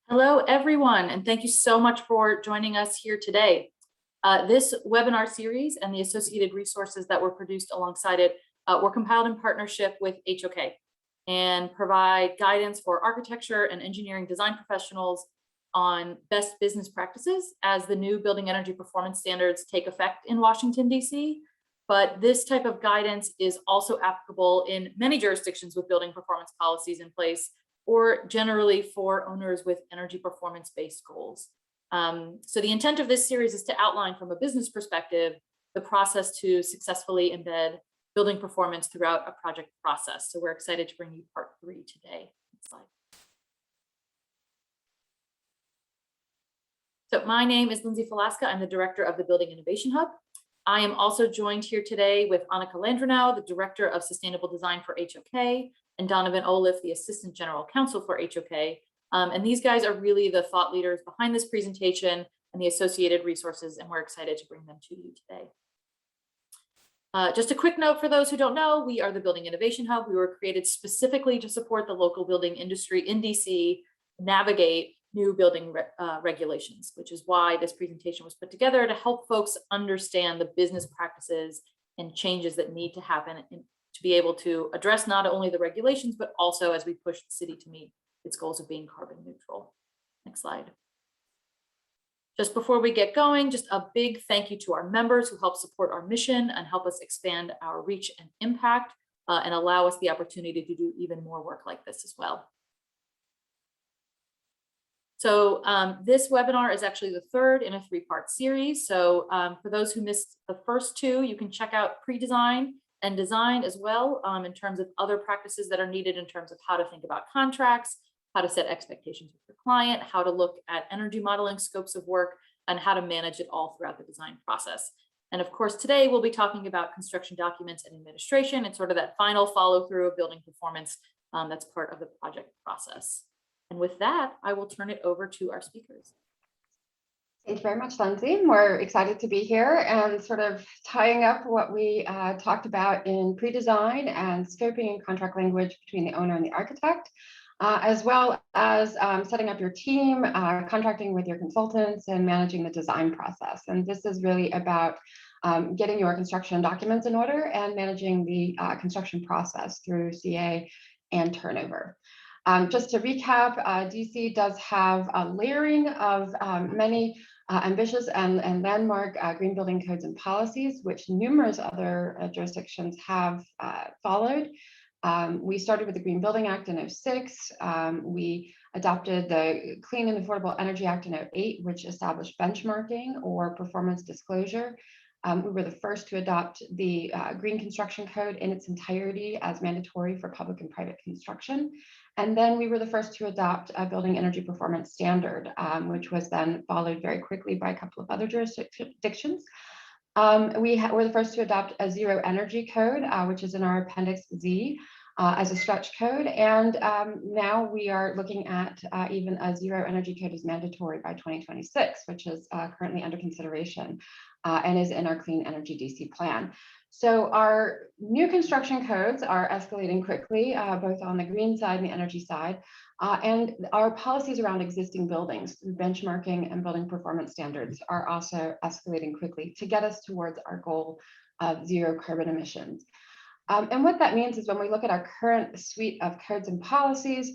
Hello, everyone, and thank you so much for joining us here today. This webinar series and the associated resources that were produced alongside it were compiled in partnership with HOK and provide guidance for architecture and engineering design professionals on best business practices as the new building energy performance standards take effect in Washington, D.C. But this type of guidance is also applicable in many jurisdictions with building performance policies in place, or generally for owners with energy performance-based goals. So the intent of this series is to outline from a business perspective the process to successfully embed building performance throughout a project process. So we're excited to bring you part 3 today. Next slide. So my name is Lindsay Falaska. I'm the director of the Building Innovation Hub. I am also joined here today with Anica Landreneau, the director of sustainable design for HOK, and Donovan Olliff, the assistant general counsel for HOK. And these guys are really the thought leaders behind this presentation and the associated resources, and we're excited to bring them to you today. Just a quick note for those who don't know, we are the Building Innovation Hub. We were created specifically to support the local building industry in DC navigate new building regulations, which is why this presentation was put together to help folks understand the business practices and changes that need to happen to be able to address not only the regulations, but also as we push the city to meet its goals of being carbon neutral. Next slide. Just before we get going, just a big thank you to our members who help support our mission and help us expand our reach and impact and allow us the opportunity to do even more work like this as well. So this webinar is actually the third in a 3-part series. So for those who missed the first 2, you can check out pre-design and design as well in terms of other practices that are needed in terms of how to think about contracts, how to set expectations with your client, how to look at energy modeling scopes of work, and how to manage it all throughout the design process. And of course, today we'll be talking about construction documents and administration and sort of that final follow through of building performance that's part of the project process. And with that, I will turn it over to our speakers. Thank you very much, Lindsay. We're excited to be here and sort of tying up what we talked about in pre-design and scoping and contract language between the owner and the architect, as well as setting up your team, contracting with your consultants, and managing the design process. And this is really about getting your construction documents in order and managing the construction process through CA and turnover. Just to recap, DC does have a layering of many ambitious and landmark green building codes and policies, which numerous other jurisdictions have followed. We started with the Green Building Act in 2006. We adopted the Clean and Affordable Energy Act in 2008, which established benchmarking or performance disclosure. We were the first to adopt the Green Construction Code in its entirety as mandatory for public and private construction. And then we were the first to adopt a Building Energy Performance Standard, which was then followed very quickly by a couple of other jurisdictions. We were the first to adopt a Zero Energy Code, which is in our Appendix Z as a stretch code. And now we are looking at even a Zero Energy Code is mandatory by 2026, which is currently under consideration and is in our Clean Energy DC plan. So our new construction codes are escalating quickly, both on the green side and the energy side. And our policies around existing buildings through benchmarking and building performance standards are also escalating quickly to get us towards our goal of zero carbon emissions. And what that means is when we look at our current suite of codes and policies,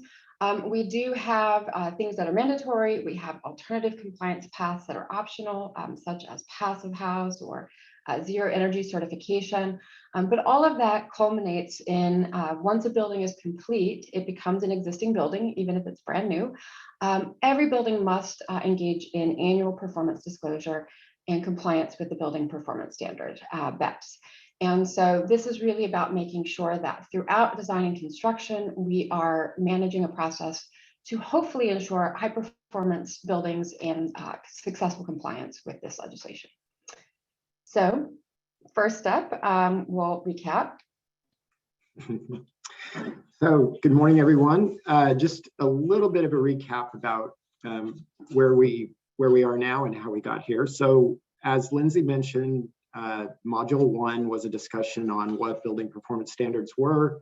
we do have things that are mandatory. We have alternative compliance paths that are optional, such as passive house or zero energy certification. But all of that culminates in once a building is complete, it becomes an existing building, even if it's brand new. Every building must engage in annual performance disclosure and compliance with the building performance standard, BEPS. And so this is really about making sure that throughout design and construction, we are managing a process to hopefully ensure high performance buildings and successful compliance with this legislation. So first up, we'll recap. So good morning, everyone. Just a little bit of a recap about where we are now and how we got here. So as Lindsay mentioned, Module 1 was a discussion on what building performance standards were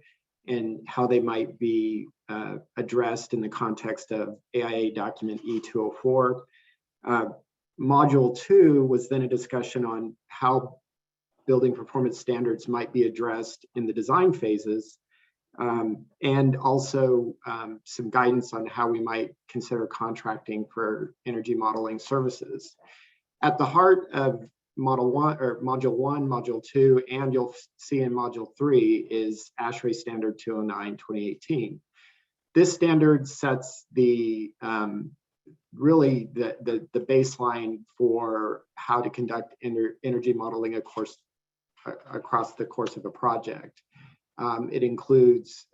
and how they might be addressed in the context of AIA document E204. Module 2 was then a discussion on how building performance standards might be addressed in the design phases, and also some guidance on how we might consider contracting for energy modeling services. At the heart of Module 1, Module 2, and you'll see in Module 3 is Ashrae Standard 209/2018. This standard sets the really the baseline for how to conduct energy modeling across the course of a project. It includes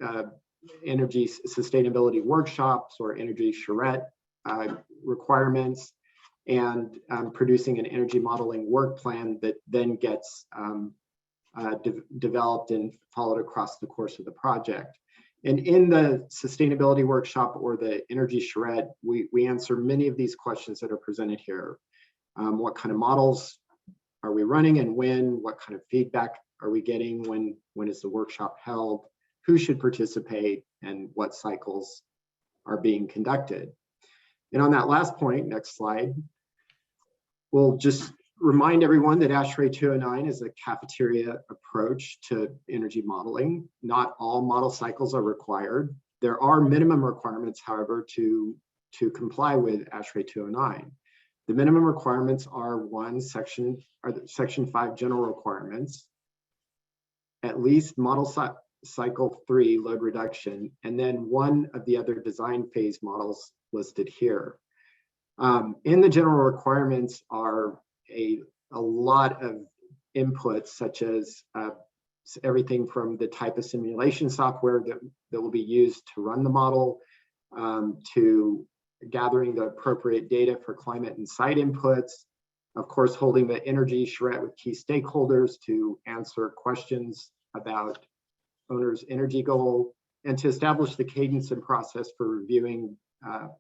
energy sustainability workshops or energy charrette requirements, and producing an energy modeling work plan that then gets developed and followed across the course of the project. And in the sustainability workshop or the energy charrette, we answer many of these questions that are presented here. What kind of models are we running and when? What kind of feedback are we getting? When is the workshop held? Who should participate? And what cycles are being conducted? And on that last point, next slide, we'll just remind everyone that Ashrae 209 is a cafeteria approach to energy modeling. Not all model cycles are required. There are minimum requirements, however, to comply with Ashrae 209. The minimum requirements are Section 5 general requirements, at least model cycle 3 load reduction, and then one of the other design phase models listed here. In the general requirements are a lot of inputs, such as everything from the type of simulation software that will be used to run the model, to gathering the appropriate data for climate and site inputs, of course, holding the energy charrette with key stakeholders to answer questions about owner's energy goal, and to establish the cadence and process for reviewing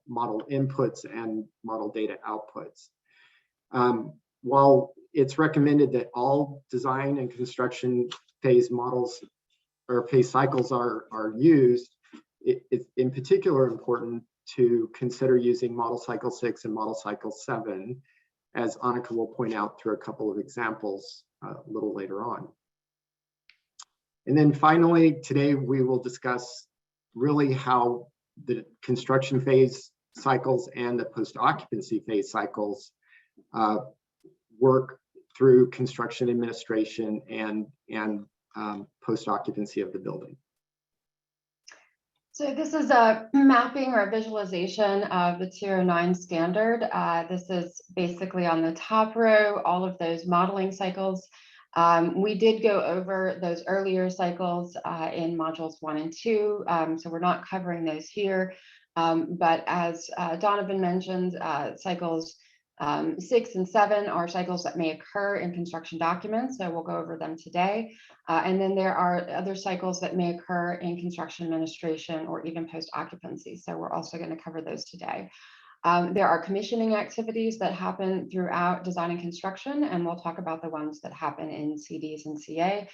model inputs and model data outputs. While it's recommended that all design and construction phase models or phase cycles are used, it's in particular important to consider using model cycle 6 and model cycle 7, as Anica will point out through a couple of examples a little later on. And then finally, today we will discuss really how the construction phase cycles and the post-occupancy phase cycles work through construction administration and post-occupancy of the building. So this is a mapping or a visualization of the 209 standard. This is basically on the top row, all of those modeling cycles. We did go over those earlier cycles in modules 1 and 2, so we're not covering those here. But as Donovan mentioned, cycles 6 and 7 are cycles that may occur in construction documents, so we'll go over them today. And then there are other cycles that may occur in construction administration or even post-occupancy, so we're also going to cover those today. There are commissioning activities that happen throughout design and construction, and we'll talk about the ones that happen in CDs and CA.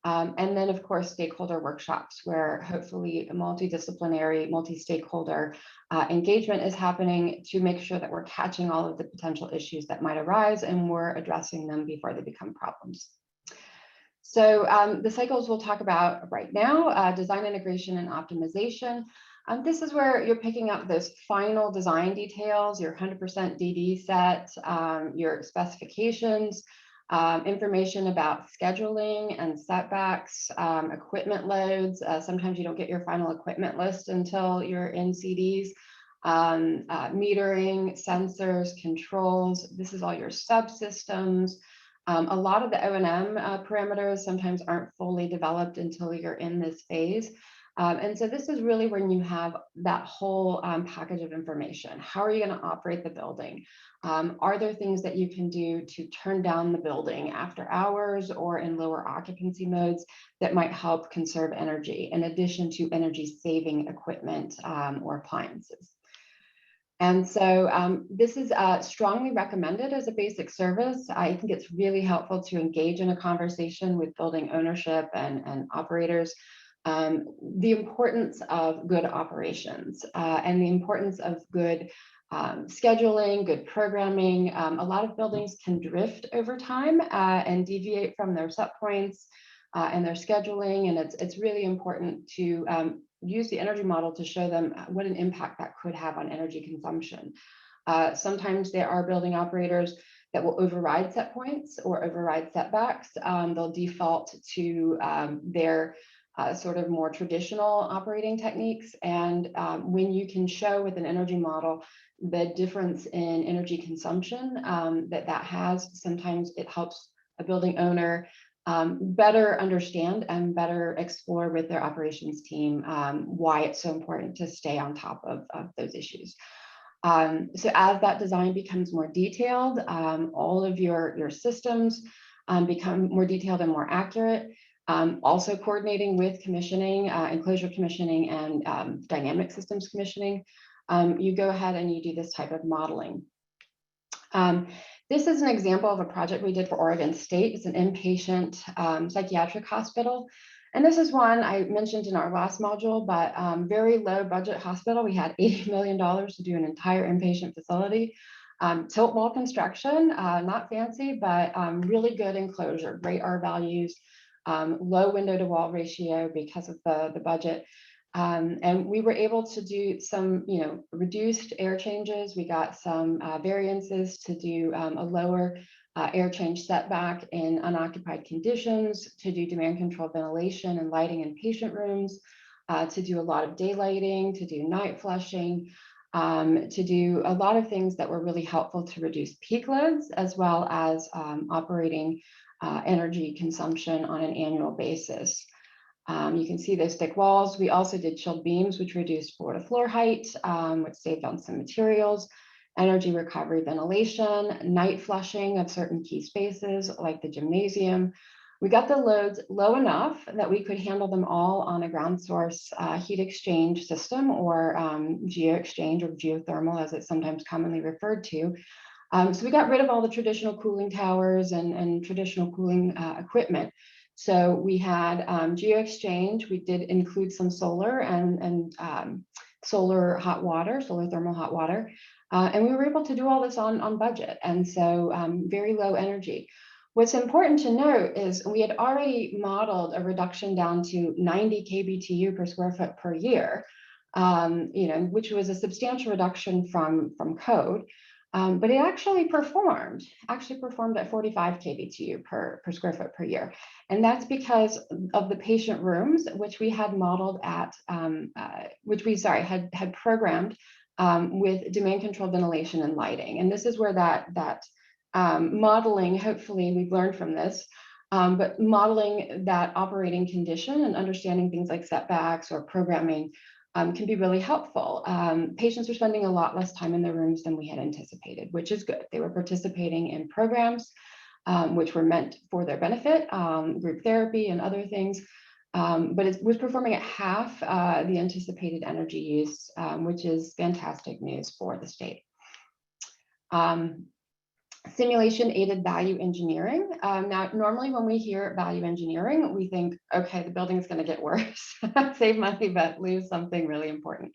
And then, of course, stakeholder workshops, where hopefully a multidisciplinary, multi-stakeholder engagement is happening to make sure that we're catching all of the potential issues that might arise and we're addressing them before they become problems. So the cycles we'll talk about right now, design integration and optimization. This is where you're picking up those final design details, your 100% DD set, your specifications, information about scheduling and setbacks, equipment loads. Sometimes you don't get your final equipment list until you're in CDs, metering, sensors, controls. This is all your subsystems. A lot of the O&M parameters sometimes aren't fully developed until you're in this phase. And so this is really when you have that whole package of information. How are you going to operate the building? Are there things that you can do to turn down the building after hours or in lower occupancy modes that might help conserve energy, in addition to energy saving equipment or appliances? And so this is strongly recommended as a basic service. I think it's really helpful to engage in a conversation with building ownership and operators The importance of good operations and the importance of good scheduling, good programming. A lot of buildings can drift over time and deviate from their set points and their scheduling, and it's really important to use the energy model to show them what an impact that could have on energy consumption. Sometimes there are building operators that will override set points or override setbacks. They'll default to their sort of more traditional operating techniques. And when you can show with an energy model the difference in energy consumption that has, sometimes it helps a building owner better understand and better explore with their operations team why it's so important to stay on top of those issues. So as that design becomes more detailed, all of your systems become more detailed and more accurate. Also coordinating with commissioning, enclosure commissioning, and dynamic systems commissioning, you go ahead and you do this type of modeling. This is an example of a project we did for Oregon State. It's an inpatient psychiatric hospital. And this is one I mentioned in our last module, but very low budget hospital. We had $80 million to do an entire inpatient facility. Tilt wall construction, not fancy, but really good enclosure, great R values, low window to wall ratio because of the budget. And we were able to do some, reduced air changes. We got some variances to do a lower air change setback in unoccupied conditions, to do demand control ventilation and lighting in patient rooms, to do a lot of daylighting, to do night flushing, to do a lot of things that were really helpful to reduce peak loads, as well as operating energy consumption on an annual basis. You can see those thick walls. We also did chilled beams, which reduced floor to floor height, which saved on some materials, energy recovery ventilation, night flushing of certain key spaces like the gymnasium. We got the loads low enough that we could handle them all on a ground source heat exchange system, or geo exchange, or geothermal as it's sometimes commonly referred to. So we got rid of all the traditional cooling towers and traditional cooling equipment. So we had geo exchange. We did include some solar and solar hot water, solar thermal hot water. And we were able to do all this on budget. And so very low energy. What's important to note is we had already modeled a reduction down to 90 kBTU per square foot per year, which was a substantial reduction from code. But it actually performed at 45 kBTU per square foot per year. And that's because of the patient rooms, which we had modeled at, had programmed with demand control ventilation and lighting. And this is where that modeling, hopefully we've learned from this, but modeling that operating condition and understanding things like setbacks or programming can be really helpful. Patients are spending a lot less time in their rooms than we had anticipated, which is good. They were participating in programs which were meant for their benefit, group therapy and other things, but it was performing at half the anticipated energy use, which is fantastic news for the state. Simulation aided value engineering. Now, normally when we hear value engineering, we think, okay, the building is going to get worse, save money, but lose something really important.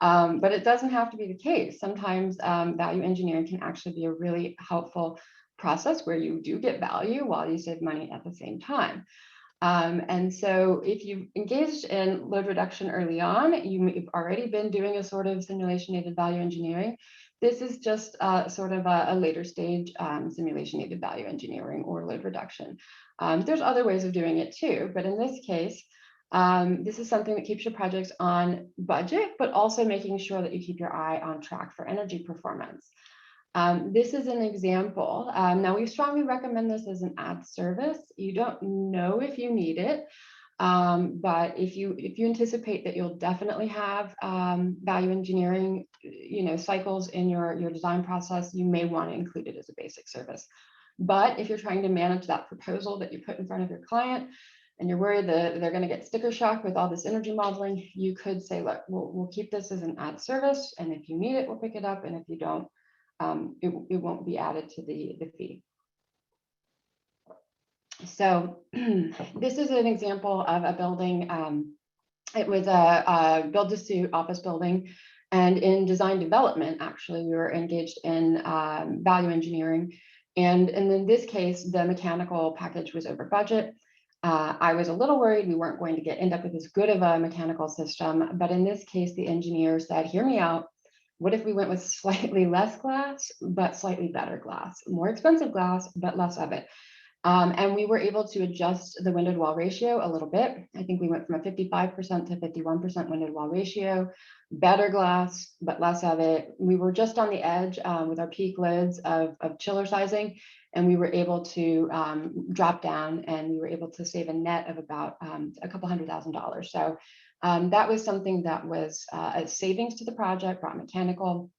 But it doesn't have to be the case. Sometimes value engineering can actually be a really helpful process where you do get value while you save money at the same time. And so if you've engaged in load reduction early on, you've already been doing a sort of simulation aided value engineering. This is just sort of a later stage simulation aided value engineering or load reduction. There's other ways of doing it too, but in this case, this is something that keeps your projects on budget, but also making sure that you keep your eye on track for energy performance. This is an example. Now, we strongly recommend this as an ad service. You don't know if you need it, but if you anticipate that you'll definitely have value engineering, cycles in your design process, you may want to include it as a basic service. But if you're trying to manage that proposal that you put in front of your client, and you're worried that they're going to get sticker shock with all this energy modeling, you could say, look, we'll keep this as an ad service, and if you need it, we'll pick it up, and if you don't, it won't be added to the fee. So this is an example of a building It was a build-to-suit office building. And in design development, actually, we were engaged in value engineering. And in this case, the mechanical package was over budget. I was a little worried we weren't going to end up with as good of a mechanical system. But in this case, the engineer said, hear me out. What if we went with slightly less glass, but slightly better glass, more expensive glass, but less of it? And we were able to adjust the windowed wall ratio a little bit. I think we went from a 55% to 51% windowed wall ratio, better glass, but less of it. We were just on the edge with our peak lids of chiller sizing, and we were able to drop down, and we were able to save a net of about a couple $100,000. So that was something that was a savings to the project, brought mechanical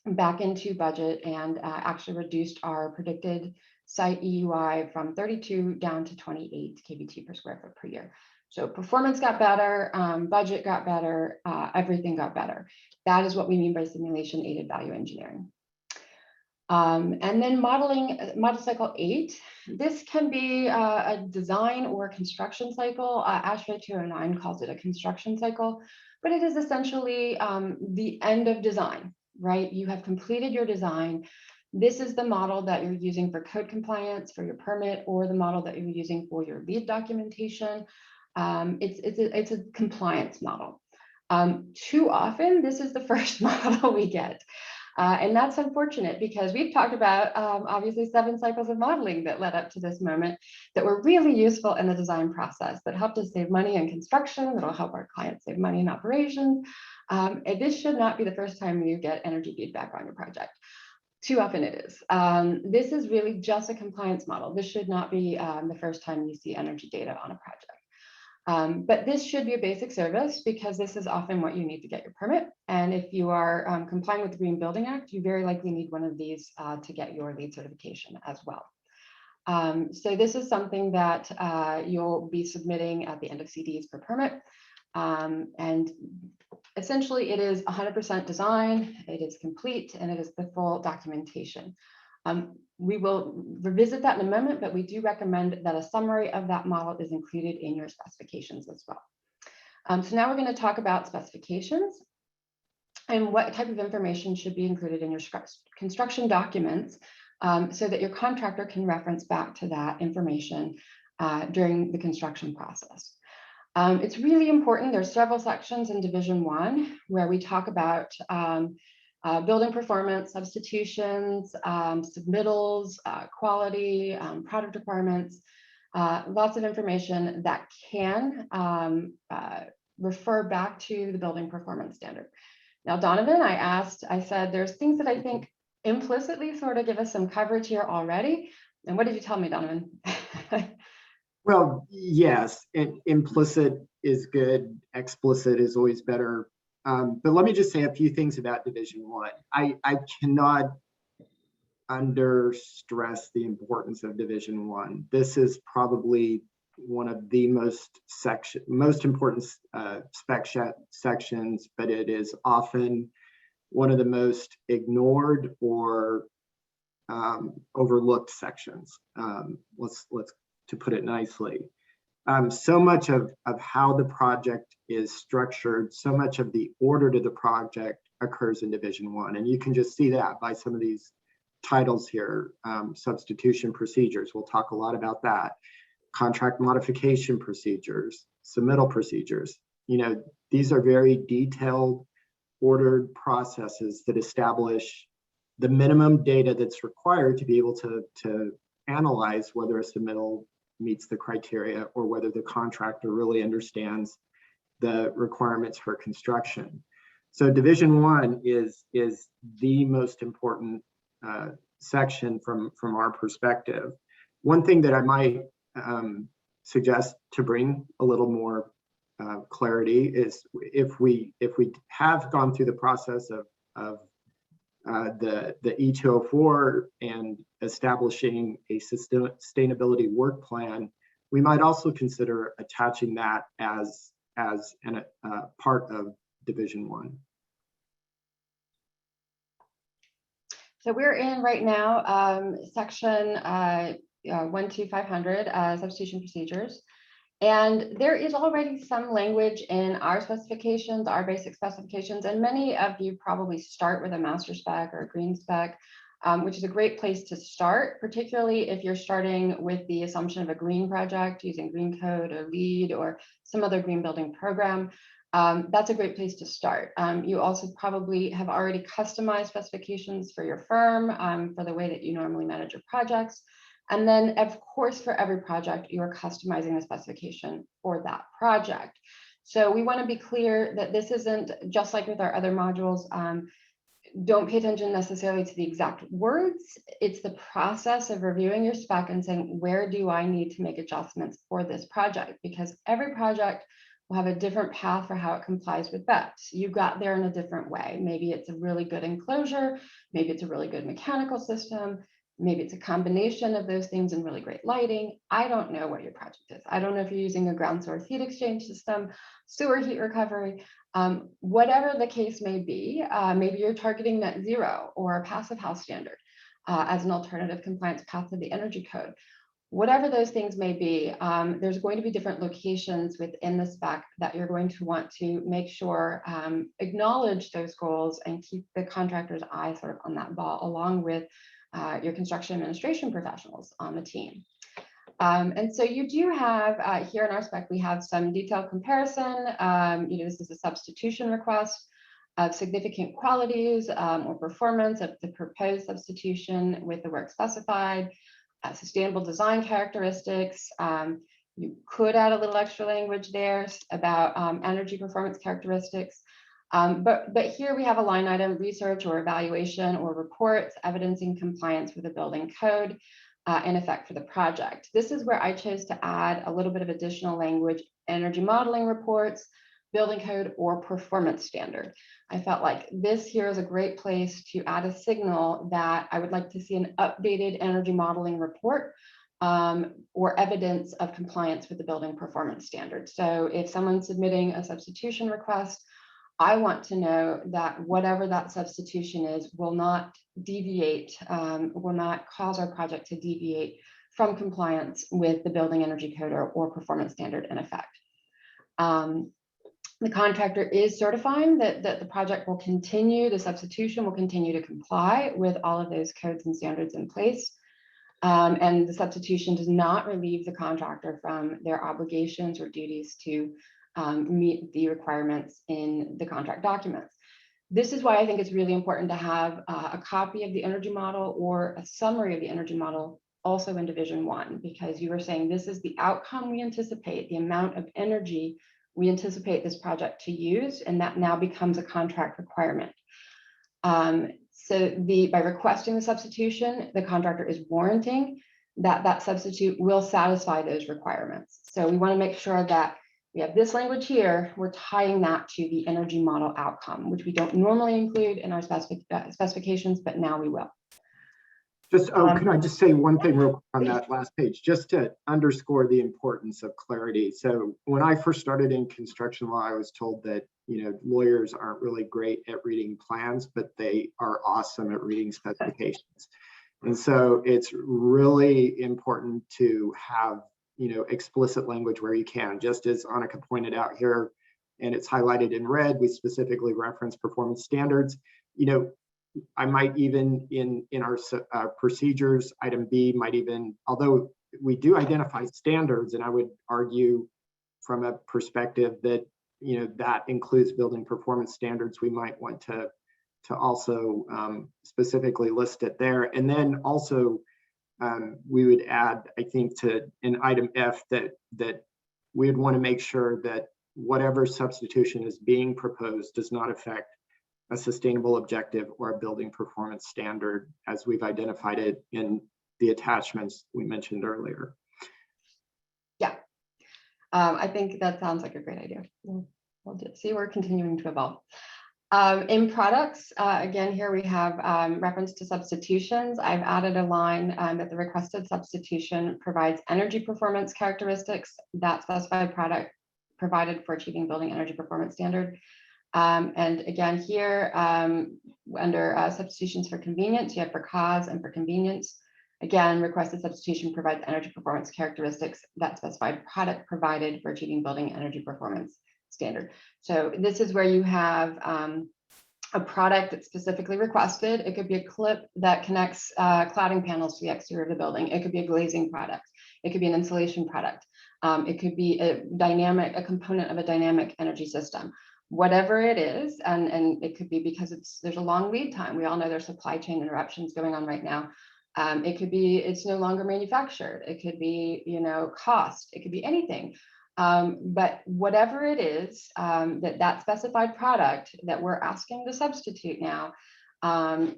back into budget, and actually reduced our predicted site EUI from 32 down to 28 kVT per square foot per year. So performance got better, budget got better, everything got better. That is what we mean by simulation aided value engineering. And then model cycle 8. This can be a design or construction cycle. Ashrae 209 calls it a construction cycle, but it is essentially the end of design, right? You have completed your design. This is the model that you're using for code compliance for your permit, or the model that you're using for your lead documentation. It's a compliance model. Too often, this is the first model we get. And that's unfortunate, because we've talked about obviously 7 cycles of modeling that led up to this moment that were really useful in the design process, that helped us save money in construction, that'll help our clients save money in operations. And this should not be the first time you get energy feedback on your project. Too often it is. This is really just a compliance model. This should not be the first time you see energy data on a project. But this should be a basic service, because this is often what you need to get your permit. And if you are complying with the Green Building Act, you very likely need one of these to get your LEED certification as well. So this is something that you'll be submitting at the end of CDs per permit. And essentially, it is 100% design, it is complete, and it is the full documentation. We will revisit that in a moment, but we do recommend that a summary of that model is included in your specifications as well. So now we're going to talk about specifications and what type of information should be included in your construction documents, so that your contractor can reference back to that information during the construction process. It's really important. There's several sections in Division 1 where we talk about building performance, substitutions, submittals, quality, product requirements, lots of information that can refer back to the building performance standard. Now, Donovan, I said, there's things that I think implicitly sort of give us some coverage here already. And what did you tell me, Donovan? Well, yes, implicit is good, explicit is always better. But let me just say a few things about Division 1. I cannot understress the importance of Division 1. This is probably one of the most important spec sections, but it is often one of the most ignored or overlooked sections. Let's to put it nicely. So much of how the project is structured, so much of the order to the project occurs in Division 1. And you can just see that by some of these titles here. Substitution procedures, we'll talk a lot about that. Contract modification procedures, submittal procedures. You know, these are very detailed, ordered processes that establish the minimum data that's required to be able to analyze whether a submittal meets the criteria or whether the contractor really understands the requirements for construction. So Division 1 is the most important section from our perspective. One thing that I might suggest to bring a little more clarity is if we have gone through the process of the E204 and establishing a sustainability work plan, we might also consider attaching that as a part of Division 1. So we're in right now section 12500 substitution procedures. And there is already some language in our specifications, our basic specifications, and many of you probably start with a master spec or a green spec, which is a great place to start, particularly if you're starting with the assumption of a green project using green code or LEED or some other green building program. That's a great place to start. You also probably have already customized specifications for your firm, for the way that you normally manage your projects. And then, of course, for every project, you are customizing the specification for that project. So we want to be clear that this isn't just like with our other modules. Don't pay attention necessarily to the exact words. It's the process of reviewing your spec and saying, where do I need to make adjustments for this project? Because every project will have a different path for how it complies with BEPS. You got there in a different way. Maybe it's a really good enclosure. Maybe it's a really good mechanical system. Maybe it's a combination of those things and really great lighting. I don't know what your project is. I don't know if you're using a ground source heat exchange system, sewer heat recovery, whatever the case may be. Maybe you're targeting net zero or a passive house standard as an alternative compliance path to the energy code. Whatever those things may be, there's going to be different locations within the spec that you're going to want to make sure acknowledge those goals and keep the contractor's eye sort of on that ball, along with your construction administration professionals on the team. And so you do have here in our spec, we have some detailed comparison. This is a substitution request of significant qualities or performance of the proposed substitution with the work specified, sustainable design characteristics. You could add a little extra language there about energy performance characteristics. But here we have a line item, research or evaluation or reports evidencing compliance with the building code in effect for the project. This is where I chose to add a little bit of additional language, energy modeling reports, building code, or performance standard. I felt like this here is a great place to add a signal that I would like to see an updated energy modeling report or evidence of compliance with the building performance standard. So if someone's submitting a substitution request, I want to know that whatever that substitution is will not deviate, will not cause our project to deviate from compliance with the building energy code or performance standard in effect. The contractor is certifying that the project will continue, the substitution will continue to comply with all of those codes and standards in place. And the substitution does not relieve the contractor from their obligations or duties to meet the requirements in the contract documents. This is why I think it's really important to have a copy of the energy model or a summary of the energy model also in Division 1, because you were saying this is the outcome we anticipate, the amount of energy we anticipate this project to use, and that now becomes a contract requirement. So by requesting the substitution, the contractor is warranting that that substitute will satisfy those requirements. So we want to make sure that we have this language here, we're tying that to the energy model outcome, which we don't normally include in our specifications, but now we will. Just, can I just say one thing real quick on that last page, just to underscore the importance of clarity. So when I first started in construction law, I was told that, lawyers aren't really great at reading plans, but they are awesome at reading specifications. And so it's really important to have, explicit language where you can, just as Anica pointed out here, and it's highlighted in red, we specifically reference performance standards. I might even in our procedures, item B might even, although we do identify standards, and I would argue from a perspective that, that includes building performance standards, we might want to also specifically list it there. And then also we would add, I think, to in item F that we would want to make sure that whatever substitution is being proposed does not affect a sustainable objective or a building performance standard, as we've identified it in the attachments we mentioned earlier. Yeah, I think that sounds like a great idea. We'll see, we're continuing to evolve. In products, again, here we have reference to substitutions. I've added a line that the requested substitution provides energy performance characteristics that specified product provided for achieving building energy performance standard. And again, here under substitutions for convenience, you have for cause and for convenience. Again, requested substitution provides energy performance characteristics that specified product provided for achieving building energy performance standard. So this is where you have a product that's specifically requested. It could be a clip that connects cladding panels to the exterior of the building. It could be a glazing product. It could be an insulation product. It could be a component of a dynamic energy system. Whatever it is, and it could be because there's a long lead time. We all know there's supply chain interruptions going on right now. It could be it's no longer manufactured. It could be, cost. It could be anything. But whatever it is, that specified product that we're asking to substitute now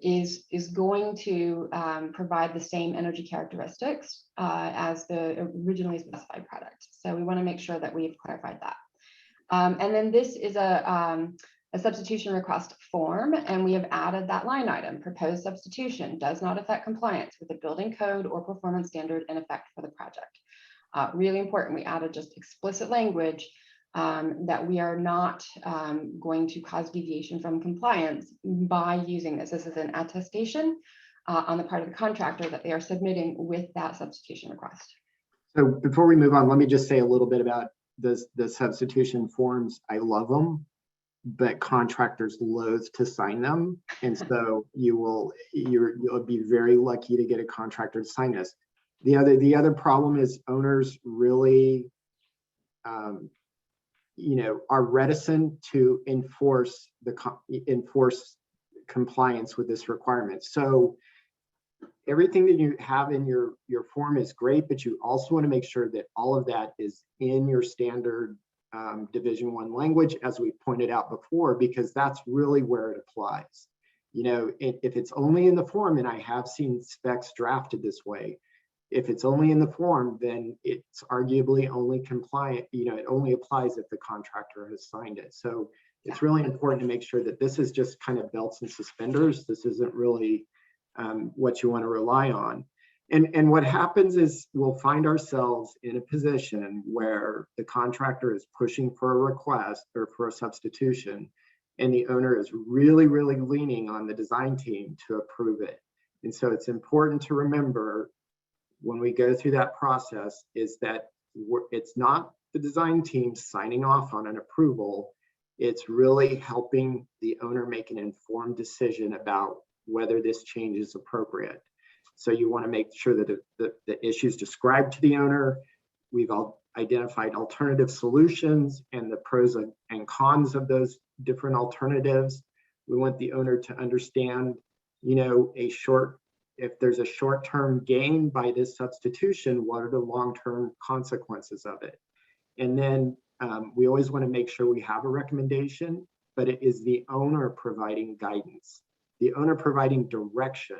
is going to provide the same energy characteristics as the originally specified product. So we want to make sure that we've clarified that. And then this is a substitution request form, and we have added that line item. Proposed substitution does not affect compliance with the building code or performance standard in effect for the project. Really important, we added just explicit language that we are not going to cause deviation from compliance by using this. This is an attestation on the part of the contractor that they are submitting with that substitution request. So before we move on, let me just say a little bit about the substitution forms. I love them, but contractors loathe to sign them. And so you'll be very lucky to get a contractor to sign this. The other problem is owners really, are reticent to enforce compliance with this requirement. So everything that you have in your form is great, but you also want to make sure that all of that is in your standard Division I language, as we pointed out before, because that's really where it applies. If it's only in the form, and I have seen specs drafted this way, if it's only in the form, then it's arguably only compliant, it only applies if the contractor has signed it. So it's really important to make sure that this is just kind of belts and suspenders. This isn't really what you want to rely on. And what happens is we'll find ourselves in a position where the contractor is pushing for a request or for a substitution, and the owner is really, really leaning on the design team to approve it. And so it's important to remember when we go through that process is that it's not the design team signing off on an approval. It's really helping the owner make an informed decision about whether this change is appropriate. So you want to make sure that the issues described to the owner, we've all identified alternative solutions and the pros and cons of those different alternatives. We want the owner to understand, if there's a short-term gain by this substitution, what are the long-term consequences of it? And then we always want to make sure we have a recommendation, but it is the owner providing guidance, the owner providing direction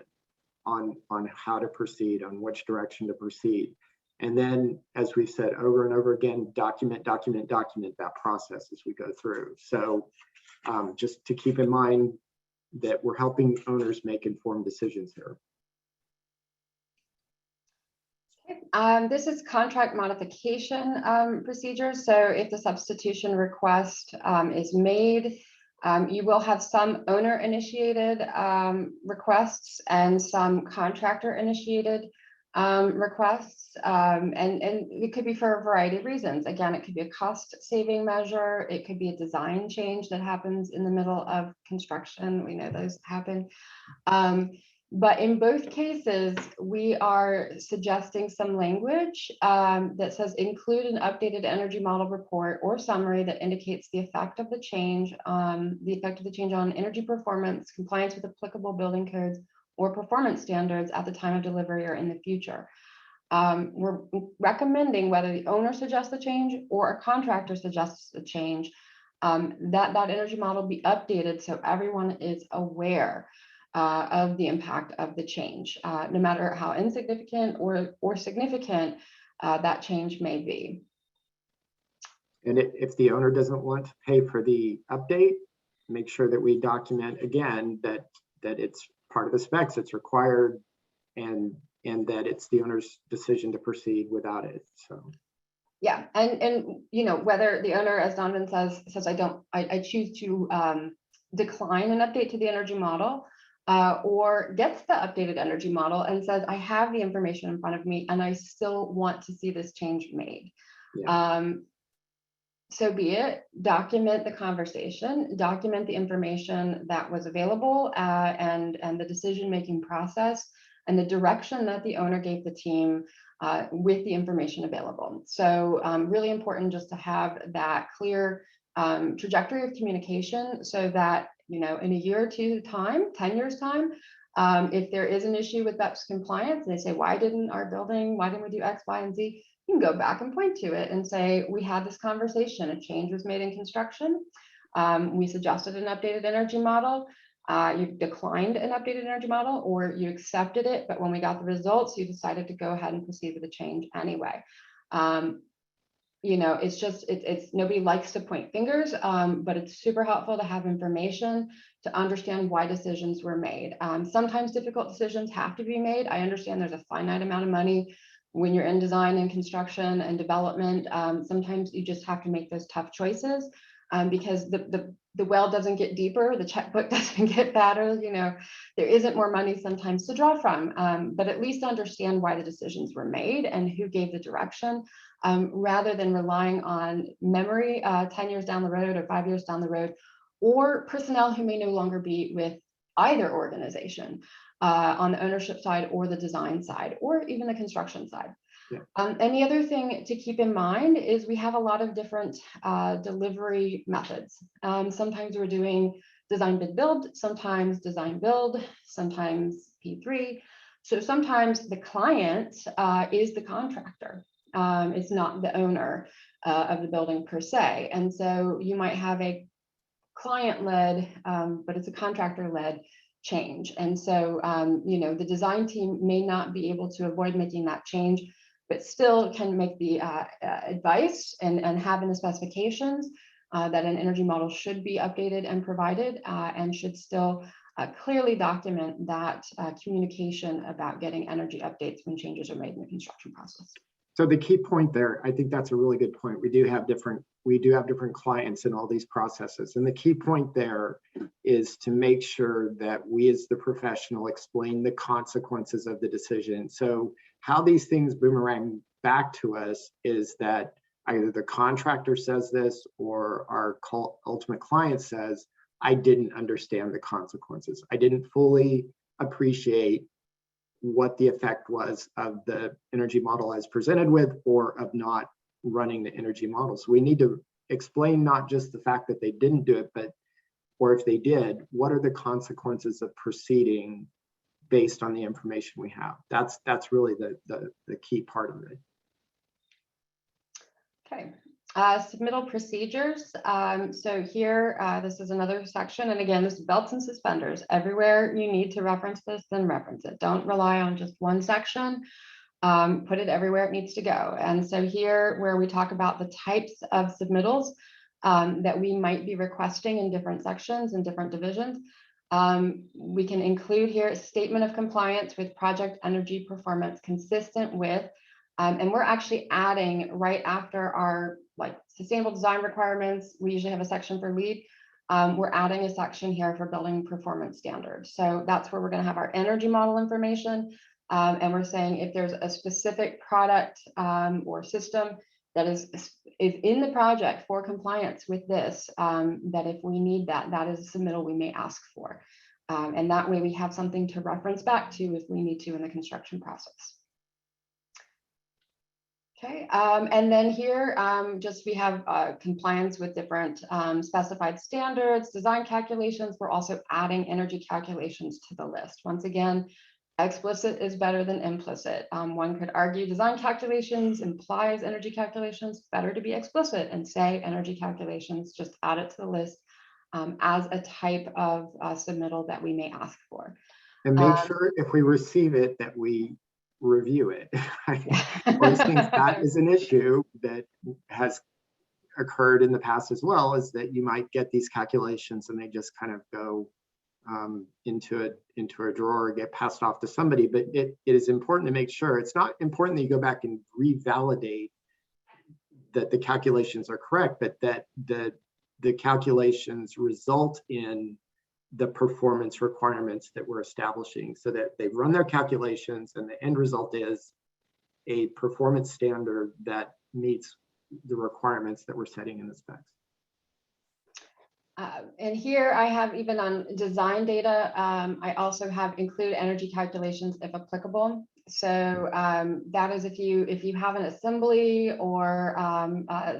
on how to proceed, on which direction to proceed. And then, as we've said over and over again, document that process as we go through. So just to keep in mind that we're helping owners make informed decisions here. This is contract modification procedures. So if the substitution request is made, you will have some owner initiated requests and some contractor initiated requests. And it could be for a variety of reasons. Again, it could be a cost saving measure. It could be a design change that happens in the middle of construction. We know those happen. But in both cases, we are suggesting some language that says include an updated energy model report or summary that indicates the effect of the change on energy performance, compliance with applicable building codes or performance standards at the time of delivery or in the future. We're recommending, whether the owner suggests the change or a contractor suggests the change, that energy model be updated so everyone is aware of the impact of the change, no matter how insignificant or significant that change may be. And if the owner doesn't want to pay for the update, make sure that we document again that it's part of the specs, it's required, and that it's the owner's decision to proceed without it. So yeah, and whether the owner, as Donovan says I choose to decline an update to the energy model. or gets the updated energy model and says, I have the information in front of me and I still want to see this change made. Yeah. So be it. Document the conversation, document the information that was available, and the decision-making process and the direction that the owner gave the team with the information available. So really important just to have that clear trajectory of communication, so that, you know, in a year or two time, 10 years time, if there is an issue with BEPS compliance, and they say, why didn't we do X, Y, and Z? You can go back and point to it and say, we had this conversation, a change was made in construction. We suggested an updated energy model. You declined an updated energy model, or you accepted it, but when we got the results, you decided to go ahead and proceed with the change anyway. You know, it's nobody likes to point fingers, but it's super helpful to have information to understand why decisions were made. Sometimes difficult decisions have to be made. I understand there's a finite amount of money when you're in design and construction and development. Sometimes you just have to make those tough choices, because the well doesn't get deeper, the checkbook doesn't get fatter. You know, there isn't more money sometimes to draw from, but at least understand why the decisions were made and who gave the direction, rather than relying on memory 10 years down the road or 5 years down the road, or personnel who may no longer be with either organization, on the ownership side or the design side, or even the construction side. Yeah. And the other thing to keep in mind is we have a lot of different delivery methods. Sometimes we're doing design bid build, sometimes design build, sometimes P3. So sometimes the client is the contractor. It's not the owner of the building per se. And so you might have a client-led, but it's a contractor-led change. And so, you know, the design team may not be able to avoid making that change, but still can make the advice and have in the specifications that an energy model should be updated and provided, and should still clearly document that communication about getting energy updates when changes are made in the construction process. So the key point there, I think that's a really good point. We do have different clients in all these processes. And the key point there is to make sure that we as the professional explain the consequences of the decision. So how these things boomerang back to us is that either the contractor says this or our ultimate client says, I didn't understand the consequences. I didn't fully appreciate what the effect was of the energy model as presented with, or of not running the energy model. So we need to explain not just the fact that they didn't do it, but, or if they did, what are the consequences of proceeding based on the information we have? That's really the key part of it. Okay. Submittal procedures. So here, this is another section. And again, this is belts and suspenders. Everywhere you need to reference this, then reference it. Don't rely on just one section. Put it everywhere it needs to go. And so here, where we talk about the types of submittals that we might be requesting in different sections and different divisions, we can include here a statement of compliance with project energy performance consistent with, and we're actually adding right after our sustainable design requirements. We usually have a section for LEED. We're adding a section here for building performance standards. So that's where we're going to have our energy model information. And we're saying if there's a specific product or system that is in the project for compliance with this, that if we need that is a submittal we may ask for. And that way we have something to reference back to if we need to in the construction process. Okay, and then here, just we have compliance with different specified standards, design calculations. We're also adding energy calculations to the list. Once again, explicit is better than implicit. One could argue design calculations implies energy calculations. Better to be explicit and say energy calculations, just add it to the list as a type of submittal that we may ask for. And make sure if we receive it that we review it. One of the things that is an issue that has occurred in the past as well is that you might get these calculations and they just kind of go into a drawer or get passed off to somebody. But it is important to make sure. It's not important that you go back and revalidate that the calculations are correct, but that the calculations result in the performance requirements that we're establishing, so that they've run their calculations and the end result is a performance standard that meets the requirements that we're setting in the specs. And here I have, even on design data, I also have include energy calculations if applicable. So that is if you have an assembly or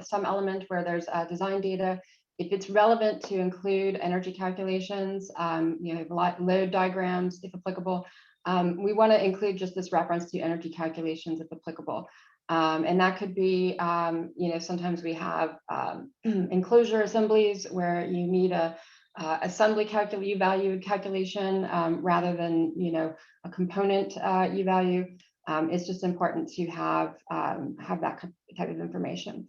some element where there's design data, if it's relevant to include energy calculations, load diagrams if applicable, we want to include just this reference to energy calculations if applicable. And that could be, sometimes we have enclosure assemblies where you need a assembly U-value calculation rather than, a component U-value. It's just important to have that type of information.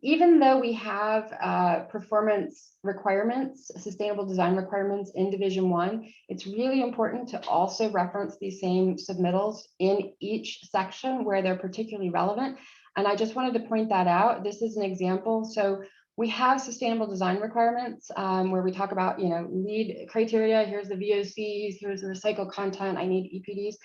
Even though we have performance requirements, sustainable design requirements in Division 1, it's really important to also reference these same submittals in each section where they're particularly relevant. And I just wanted to point that out. This is an example. So we have sustainable design requirements where we talk about, lead criteria. Here's the VOCs, here's the recycled content. I need EPDs.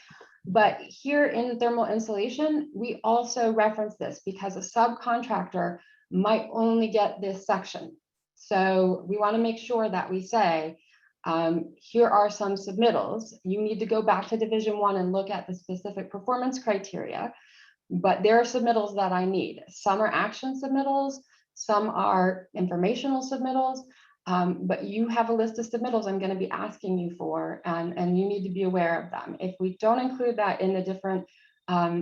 But here in thermal insulation, we also reference this because a subcontractor might only get this section. So we want to make sure that we say, here are some submittals. You need to go back to Division 1 and look at the specific performance criteria. But there are submittals that I need. Some are action submittals, some are informational submittals. But you have a list of submittals I'm going to be asking you for, and you need to be aware of them. If we don't include that in the different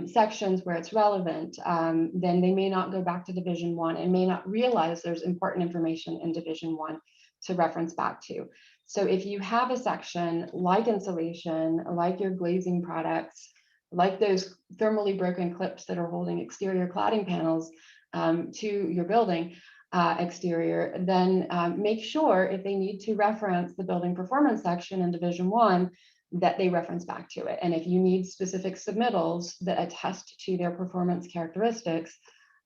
sections where it's relevant, then they may not go back to Division 1 and may not realize there's important information in Division 1 to reference back to. So if you have a section like insulation, like your glazing products, like those thermally broken clips that are holding exterior cladding panels to your building, exterior, then make sure if they need to reference the building performance section in Division 1 that they reference back to it. And if you need specific submittals that attest to their performance characteristics,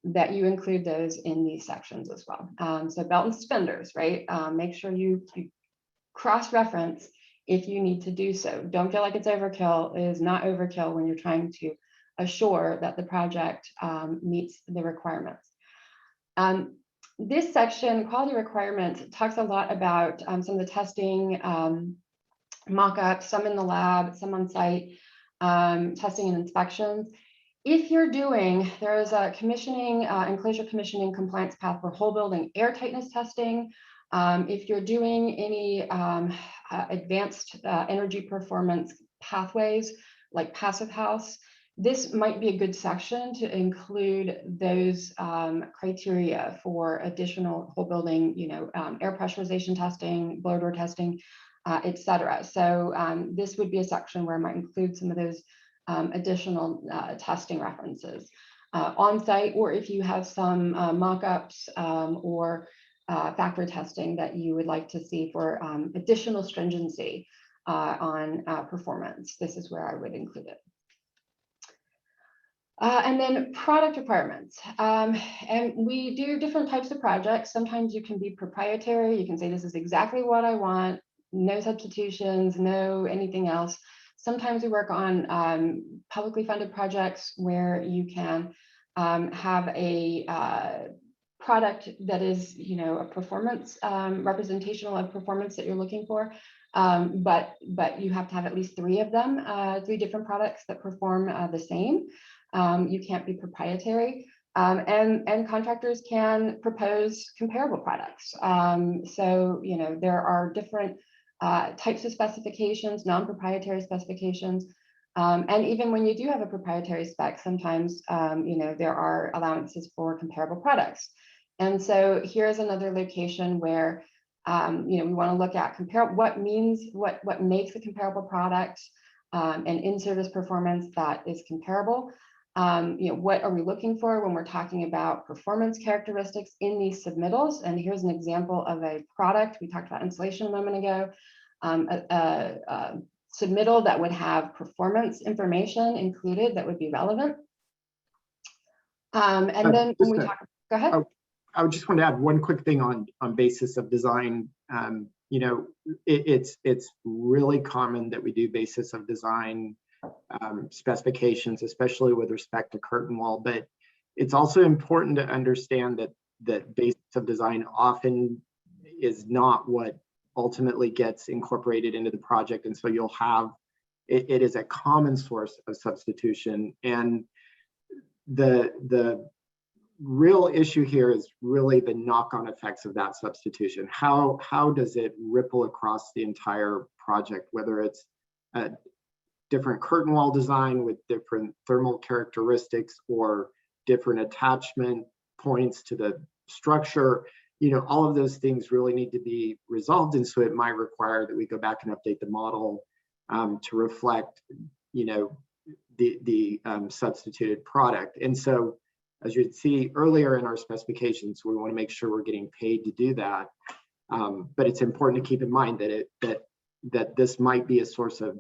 that you include those in these sections as well. So belt and suspenders, right? Make sure you cross-reference if you need to do so. Don't feel like it's overkill. It is not overkill when you're trying to assure that the project meets the requirements. This section, quality requirements, talks a lot about some of the testing, mock-ups, some in the lab, some on site, testing and inspections. If you're doing, there is a commissioning, enclosure commissioning compliance path for whole building air tightness testing. If you're doing any advanced energy performance pathways like passive house, this might be a good section to include those criteria for additional whole building, air pressurization testing, blower door testing, et cetera. So this would be a section where I might include some of those additional testing references on site, or if you have some mock-ups or factory testing that you would like to see for additional stringency on performance, this is where I would include it. And then product requirements. And we do different types of projects. Sometimes you can be proprietary. You can say, this is exactly what I want. No substitutions, no anything else. Sometimes we work on publicly funded projects where you can have a product that is, a performance, representational of performance that you're looking for. But you have to have at least 3 of them, 3 different products that perform the same. You can't be proprietary, and contractors can propose comparable products. So, there are different types of specifications, non-proprietary specifications. And even when you do have a proprietary spec, sometimes, there are allowances for comparable products. And so here's another location where, we want to look at what makes a comparable product and in-service performance that is comparable. What are we looking for when we're talking about performance characteristics in these submittals? And here's an example of a product. We talked about insulation a moment ago, a submittal that would have performance information included that would be relevant. And then when we talk, go ahead. I would just want to add one quick thing on basis of design. it's really common that we do basis of design specifications, especially with respect to curtain wall. But it's also important to understand that basis of design often is not what ultimately gets incorporated into the project, and so you'll have it is a common source of substitution. And the real issue here is really the knock-on effects of that substitution. How does it ripple across the entire project, whether it's a different curtain wall design with different thermal characteristics or different attachment points to the structure. All of those things really need to be resolved, and so it might require that we go back and update the model to reflect the substituted product. And so, as you'd see earlier in our specifications, we want to make sure we're getting paid to do that. But it's important to keep in mind that this might be a source of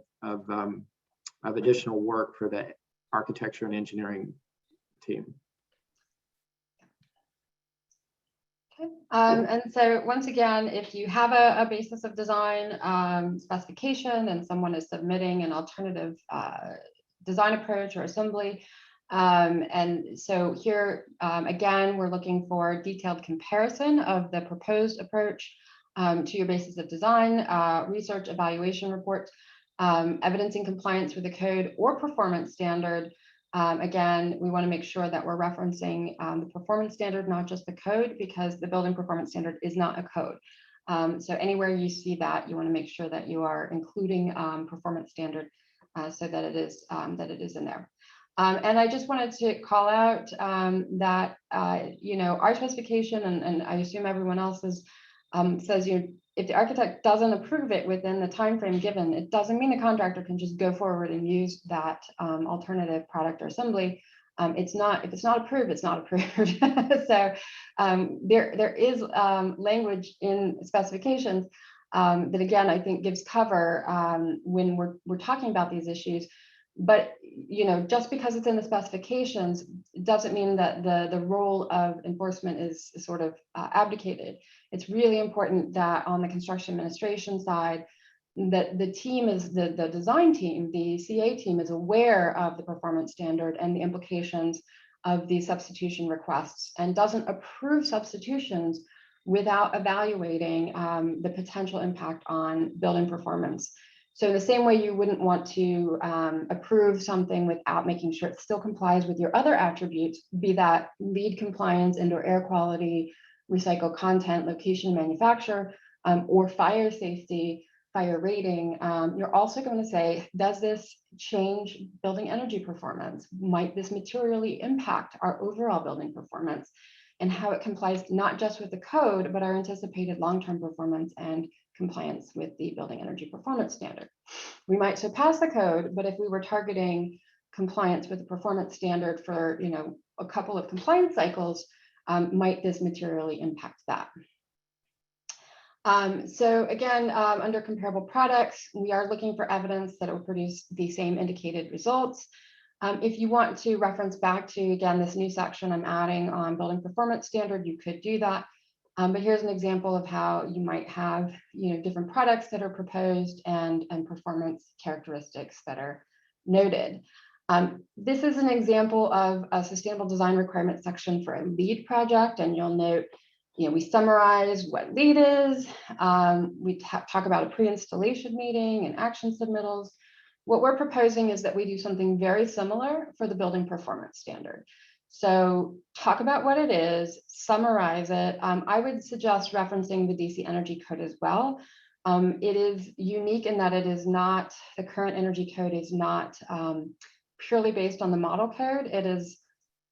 additional work for the architecture and engineering team. Okay. And so once again, if you have a basis of design specification and someone is submitting an alternative design approach or assembly, and so here, again, we're looking for detailed comparison of the proposed approach to your basis of design, research evaluation report, evidencing compliance with the code or performance standard. Again, we want to make sure that we're referencing the performance standard, not just the code, because the building performance standard is not a code. So anywhere you see that, you want to make sure that you are including performance standard so that it is in there. And I just wanted to call out that our specification, and I assume everyone else's, says if the architect doesn't approve it within the time frame given, it doesn't mean the contractor can just go forward and use that alternative product or assembly. If it's not approved, it's not approved. So there is language in specifications that, again, I think gives cover when we're talking about these issues. But just because it's in the specifications doesn't mean that the role of enforcement is sort of abdicated. It's really important that on the construction administration side, that the team is the design team, the CA team is aware of the performance standard and the implications of the substitution requests, and doesn't approve substitutions without evaluating the potential impact on building performance. So the same way you wouldn't want to approve something without making sure it still complies with your other attributes, be that LEED compliance, indoor air quality, recycled content, location, manufacture, or fire safety, fire rating, you're also going to say, does this change building energy performance? Might this materially impact our overall building performance, and how it complies not just with the code, but our anticipated long-term performance and compliance with the building energy performance standard. We might surpass the code, but if we were targeting compliance with the performance standard for a couple of compliance cycles, might this materially impact that? So again, under comparable products, we are looking for evidence that it will produce the same indicated results. If you want to reference back to, again, this new section I'm adding on building performance standard, you could do that. But here's an example of how you might have different products that are proposed and performance characteristics that are noted. This is an example of a sustainable design requirement section for a LEED project, and you'll note we summarize what LEED is. We talk about a pre-installation meeting and action submittals. What we're proposing is that we do something very similar for the building performance standard. So talk about what it is, summarize it. I would suggest referencing the DC Energy Code as well. It is unique in that it is not, the current energy code is not purely based on the model code. It is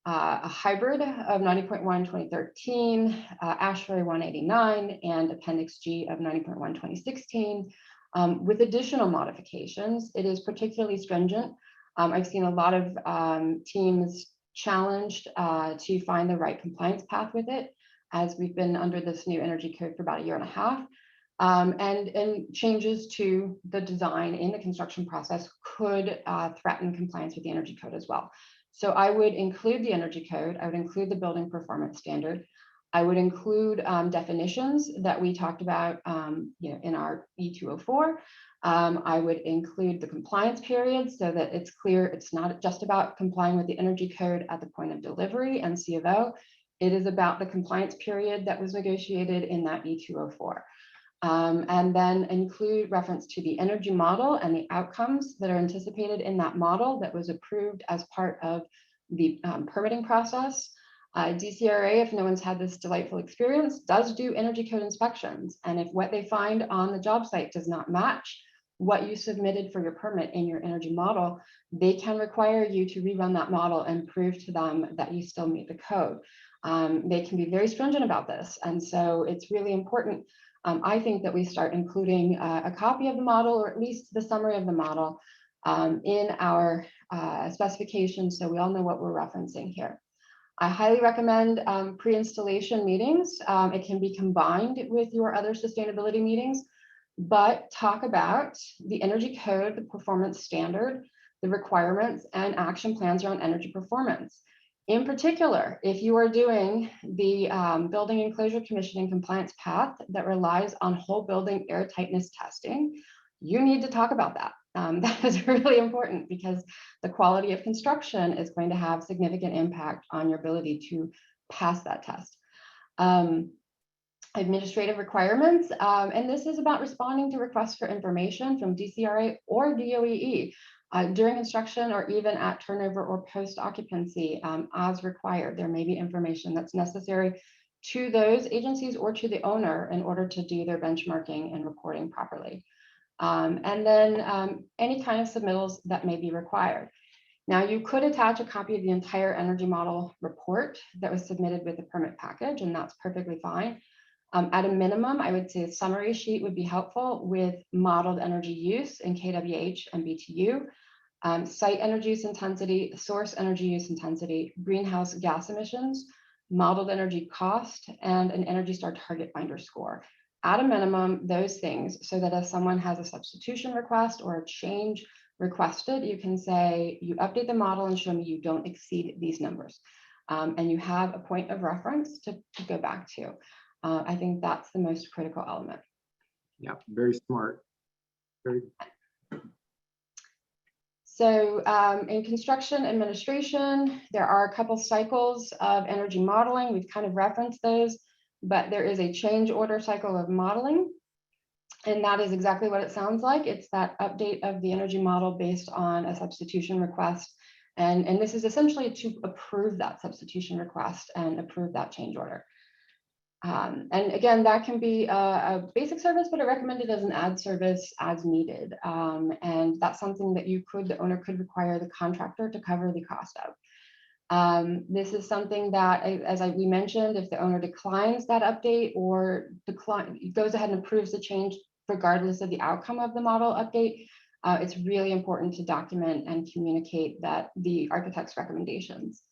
a hybrid of 90.1 2013, Ashrae 189, and Appendix G of 90.1 2016, with additional modifications. It is particularly stringent. I've seen a lot of teams challenged to find the right compliance path with it, as we've been under this new energy code for about a year and a half. And changes to the design in the construction process could threaten compliance with the energy code as well. So I would include the energy code, I would include the building performance standard. I would include definitions that we talked about in our E204. I would include the compliance period so that it's clear it's not just about complying with the energy code at the point of delivery and C of O. It is about the compliance period that was negotiated in that E204. And then include reference to the energy model and the outcomes that are anticipated in that model that was approved as part of the permitting process. DCRA, if no one's had this delightful experience, does do energy code inspections. And if what they find on the job site does not match what you submitted for your permit in your energy model, they can require you to rerun that model and prove to them that you still meet the code. They can be very stringent about this. And so it's really important, I think, that we start including a copy of the model, or at least the summary of the model, in our specifications, so we all know what we're referencing here. I highly recommend pre-installation meetings. It can be combined with your other sustainability meetings, but talk about the energy code, the performance standard, the requirements, and action plans around energy performance. In particular, if you are doing the building enclosure commissioning compliance path that relies on whole building air tightness testing, you need to talk about that. That is really important because the quality of construction is going to have significant impact on your ability to pass that test. Administrative requirements, and this is about responding to requests for information from DCRA or DOEE during construction or even at turnover or post-occupancy as required. There may be information that's necessary to those agencies or to the owner in order to do their benchmarking and reporting properly. And then any kind of submittals that may be required. Now, you could attach a copy of the entire energy model report that was submitted with the permit package, and that's perfectly fine. At a minimum, I would say a summary sheet would be helpful with modeled energy use in kWh and BTU, site energy use intensity, source energy use intensity, greenhouse gas emissions, modeled energy cost, and an Energy Star target finder score. At a minimum, those things, so that if someone has a substitution request or a change requested, you can say, you update the model and show me you don't exceed these numbers. And you have a point of reference to go back to. I think that's the most critical element. Yeah, very smart. Very. So in construction administration, there are a couple cycles of energy modeling. We've kind of referenced those, but there is a change order cycle of modeling. And that is exactly what it sounds like. It's that update of the energy model based on a substitution request. And this is essentially to approve that substitution request and approve that change order. And again, that can be a basic service, but I recommend it as an ad service as needed. And that's something that the owner could require the contractor to cover the cost of. This is something that, we mentioned, if the owner declines that update or goes ahead and approves the change regardless of the outcome of the model update, it's really important to document and communicate that the architect's recommendations.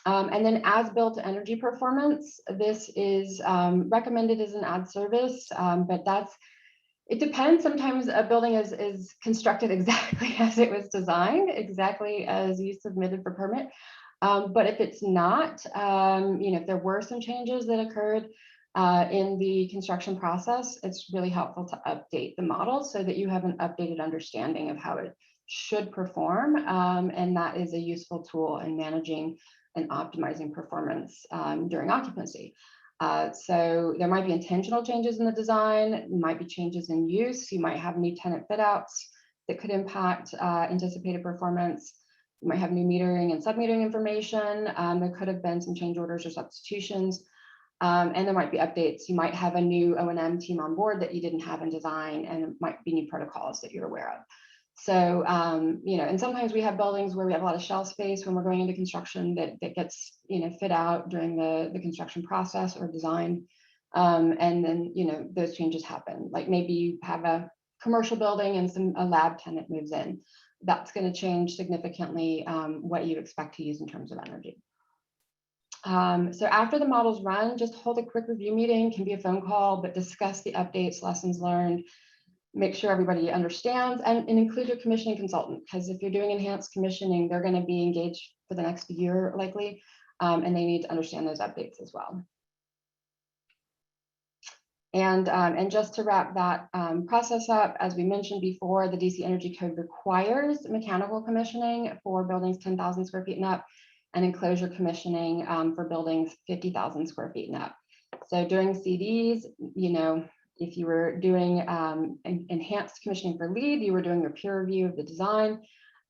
And then as-built energy performance, this is recommended as an ad service, but it depends. Sometimes a building is constructed exactly as it was designed, exactly as you submitted for permit. But if it's not, if there were some changes that occurred in the construction process, it's really helpful to update the model so that you have an updated understanding of how it should perform. And that is a useful tool in managing and optimizing performance during occupancy. So there might be intentional changes in the design, might be changes in use. You might have new tenant fit outs that could impact anticipated performance. You might have new metering and sub-metering information. There could have been some change orders or substitutions. And there might be updates. You might have a new O&M team on board that you didn't have in design, and it might be new protocols that you're aware of. So, and sometimes we have buildings where we have a lot of shell space when we're going into construction that gets, fit out during the construction process or design. And then, those changes happen. Like maybe you have a commercial building and a lab tenant moves in. That's going to change significantly what you expect to use in terms of energy. So after the model's run, just hold a quick review meeting, can be a phone call, but discuss the updates, lessons learned. Make sure everybody understands and include your commissioning consultant, because if you're doing enhanced commissioning, they're going to be engaged for the next year likely. and they need to understand those updates as well. And just to wrap that process up, as we mentioned before, the DC Energy Code requires mechanical commissioning for buildings 10,000 square feet and up, and enclosure commissioning for buildings 50,000 square feet and up. So during CDs, you know, if you were doing enhanced commissioning for LEED, you were doing your peer review of the design.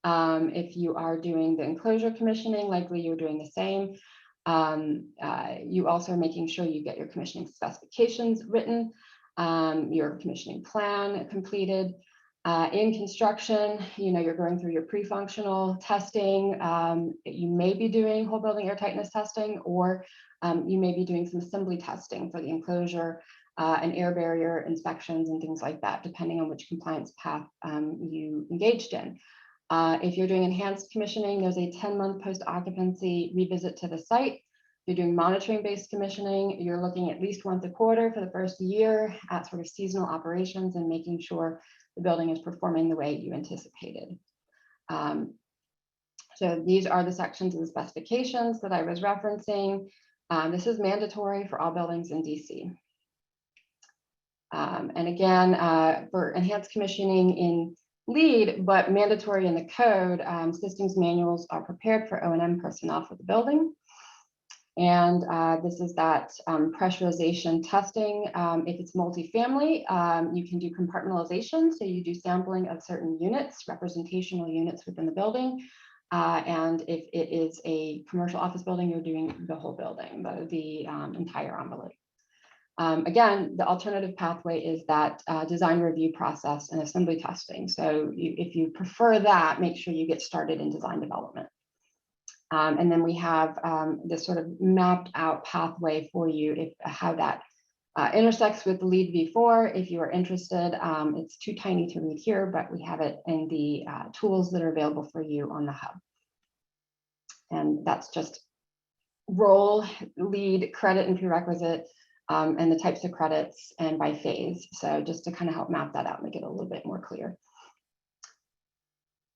If you are doing the enclosure commissioning, likely you're doing the same. You also are making sure you get your commissioning specifications written, your commissioning plan completed. In construction, you know, you're going through your pre-functional testing. You may be doing whole building airtightness testing, or you may be doing some assembly testing for the enclosure and air barrier inspections and things like that, depending on which compliance path you engaged in. If you're doing enhanced commissioning, there's a 10-month post-occupancy revisit to the site. If you're doing monitoring-based commissioning, you're looking at least once a quarter for the first year at sort of seasonal operations and making sure the building is performing the way you anticipated. So these are the sections of the specifications that I was referencing. This is mandatory for all buildings in DC. And again, for enhanced commissioning in LEED, but mandatory in the code, systems manuals are prepared for O&M personnel for the building. And this is that pressurization testing. If it's multifamily, you can do compartmentalization. So you do sampling of certain units, representational units within the building. And if it is a commercial office building, you're doing the whole building, the entire envelope. Again, the alternative pathway is that design review process and assembly testing. So if you prefer that, make sure you get started in design development. And then we have this sort of mapped out pathway for you, how that intersects with the LEED v4. If you are interested, it's too tiny to read here, but we have it in the tools that are available for you on the hub. And that's just role, LEED, credit and prerequisite, and the types of credits and by phase. So just to kind of help map that out, make it a little bit more clear.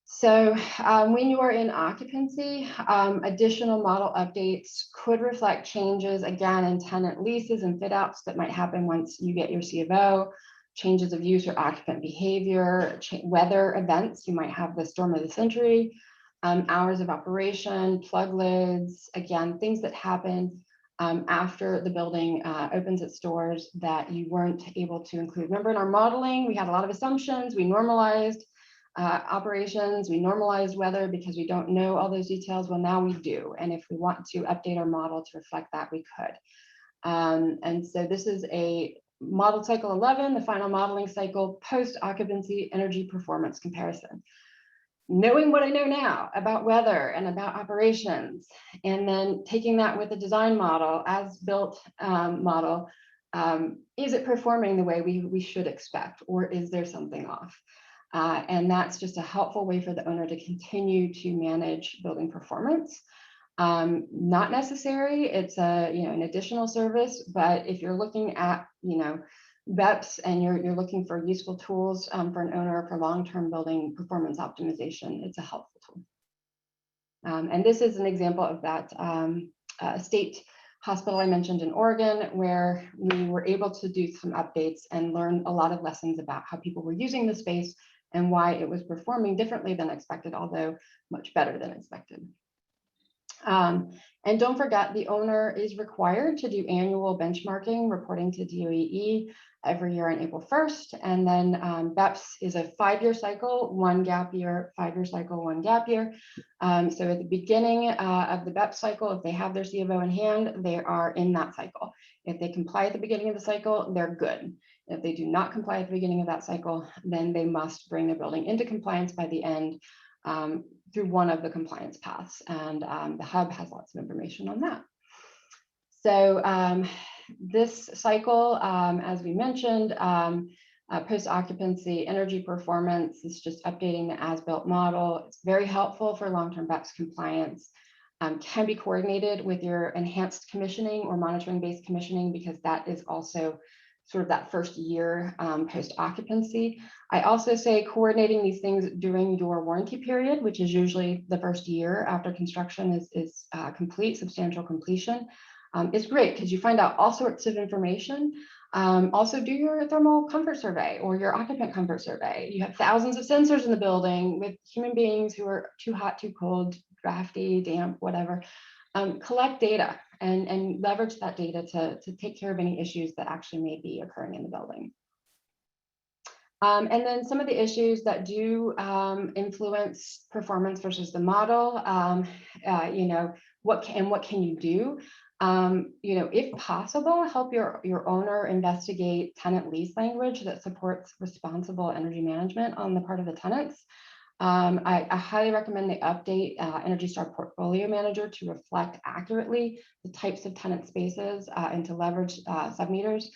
So when you are in occupancy, additional model updates could reflect changes, again, in tenant leases and fit outs that might happen once you get your C of O, changes of use or occupant behavior, weather events. You might have the storm of the century, hours of operation, plug lids, again, things that happen after the building opens its doors that you weren't able to include. Remember, in our modeling, we had a lot of assumptions. We normalized operations, we normalized weather because we don't know all those details. Well, now we do. And if we want to update our model to reflect that, we could. And so this is a model cycle 11, the final modeling cycle, post-occupancy energy performance comparison. Knowing what I know now about weather and about operations, and then taking that with the design model, as built model, is it performing the way we should expect, or is there something off? And that's just a helpful way for the owner to continue to manage building performance. Not necessary, it's an additional service, but if you're looking at BEPS and you're looking for useful tools for an owner for long-term building performance optimization, it's a helpful tool. And this is an example of that state hospital I mentioned in Oregon, where we were able to do some updates and learn a lot of lessons about how people were using the space and why it was performing differently than expected, although much better than expected. And don't forget, the owner is required to do annual benchmarking, reporting to DOEE every year on April 1st. And then BEPS is a 5-year cycle, 1 gap year, 5-year cycle, 1 gap year. So at the beginning of the BEPS cycle, if they have their C of O in hand, they are in that cycle. If they comply at the beginning of the cycle, they're good. If they do not comply at the beginning of that cycle, then they must bring their building into compliance by the end through one of the compliance paths. And the hub has lots of information on that. So this cycle, as we mentioned, post-occupancy energy performance is just updating the as-built model. It's very helpful for long-term BEPS compliance. Can be coordinated with your enhanced commissioning or monitoring-based commissioning, because that is also sort of that first year post occupancy. I also say coordinating these things during your warranty period, which is usually the first year after construction is complete, substantial completion, is great because you find out all sorts of information. Also do your thermal comfort survey or your occupant comfort survey. You have thousands of sensors in the building with human beings who are too hot, too cold, drafty, damp, whatever. Collect data and leverage that data to take care of any issues that actually may be occurring in the building. And then some of the issues that do influence performance versus the model, you know, what can you do? You know, if possible, help your owner investigate tenant lease language that supports responsible energy management on the part of the tenants. I highly recommend they update Energy Star Portfolio Manager to reflect accurately the types of tenant spaces and to leverage submeters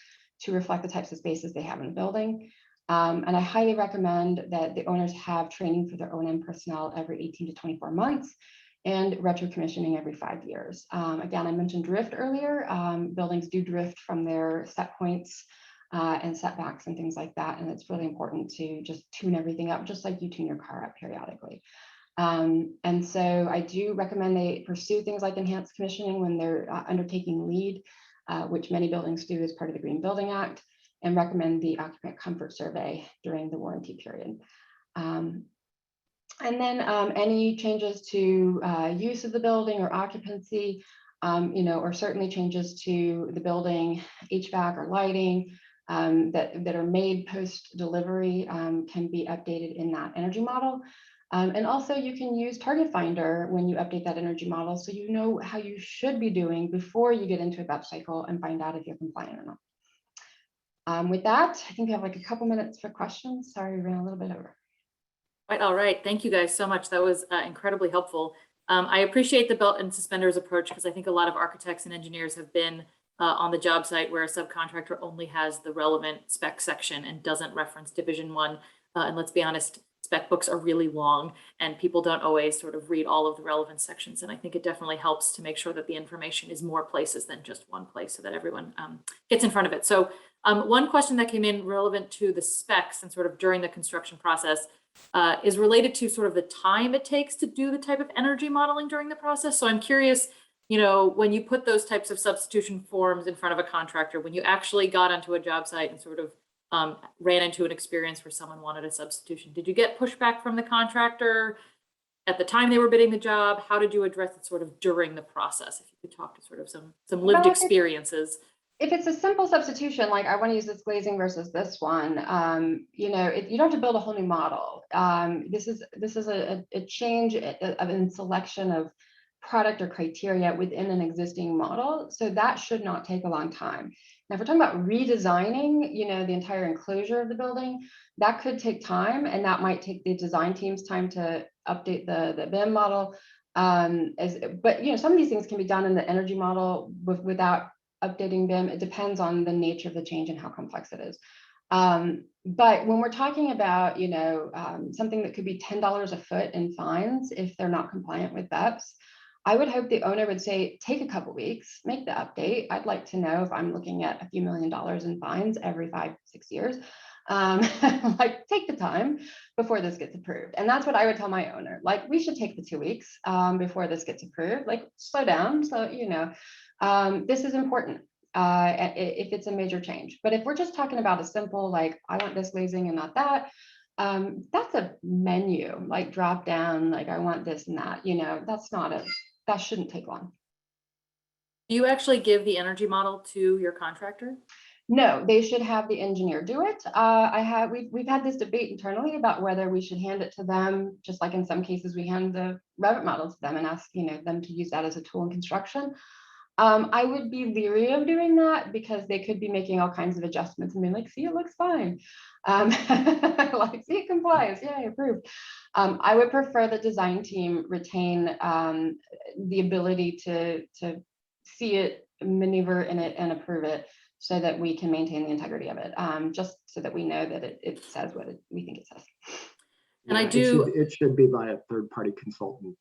to reflect the types of spaces they have in the building. And I highly recommend that the owners have training for their O&M personnel every 18 to 24 months and retro commissioning every 5 years. Again, I mentioned drift earlier. Buildings do drift from their set points and setbacks and things like that. And it's really important to just tune everything up, just like you tune your car up periodically. And so I do recommend they pursue things like enhanced commissioning when they're undertaking LEED, which many buildings do as part of the Green Building Act, and recommend the occupant comfort survey during the warranty period. And then any changes to use of the building or occupancy, you know, or certainly changes to the building, HVAC or lighting that are made post delivery can be updated in that energy model. And also you can use Target Finder when you update that energy model so you know how you should be doing before you get into a BEP cycle and find out if you're compliant or not. With that, I think we have like a couple minutes for questions. Sorry, we ran a little bit over. All right. Thank you guys so much. That was incredibly helpful. I appreciate the belt and suspenders approach because I think a lot of architects and engineers have been on the job site where a subcontractor only has the relevant spec section and doesn't reference Division 1. And let's be honest, spec books are really long and people don't always sort of read all of the relevant sections. And I think it definitely helps to make sure that the information is more places than just one place so that everyone gets in front of it. So one question that came in relevant to the specs and sort of during the construction process is related to sort of the time it takes to do the type of energy modeling during the process. So I'm curious, you know, when you put those types of substitution forms in front of a contractor, when you actually got onto a job site and sort of ran into an experience where someone wanted a substitution, did you get pushback from the contractor at the time they were bidding the job? How did you address it sort of during the process? If you could talk to sort of some lived experiences. If it's a simple substitution, like I want to use this glazing versus this one, you know, you don't have to build a whole new model. This is a change in selection of product or criteria within an existing model. So that should not take a long time. Now, if we're talking about redesigning, you know, the entire enclosure of the building, that could take time, and that might take the design team's time to update the BIM model. But you know, some of these things can be done in the energy model without updating BIM. It depends on the nature of the change and how complex it is. But when we're talking about, you know, something that could be $10 a foot in fines if they're not compliant with BEPS, I would hope the owner would say, take a couple weeks, make the update. I'd like to know if I'm looking at a few $1 million in fines every 5-6 years. Like, take the time before this gets approved. And that's what I would tell my owner. Like, we should take the 2 weeks before this gets approved. Like, slow down. So, you know, this is important if it's a major change. But if we're just talking about a simple, like, I want this glazing and not that, that's a menu, like drop down, like I want this and that, you know, that shouldn't take long. Do you actually give the energy model to your contractor? No, they should have the engineer do it. We've had this debate internally about whether we should hand it to them, just like in some cases we hand the Revit model to them and ask, you know, them to use that as a tool in construction. I would be leery of doing that because they could be making all kinds of adjustments and being like, see, it looks fine. Like, see, it complies, yay, approved. I would prefer the design team retain the ability to see it, maneuver in it, and approve it so that we can maintain the integrity of it, just so that we know that it says what we think it says. And yeah, it should be by a third-party consultant.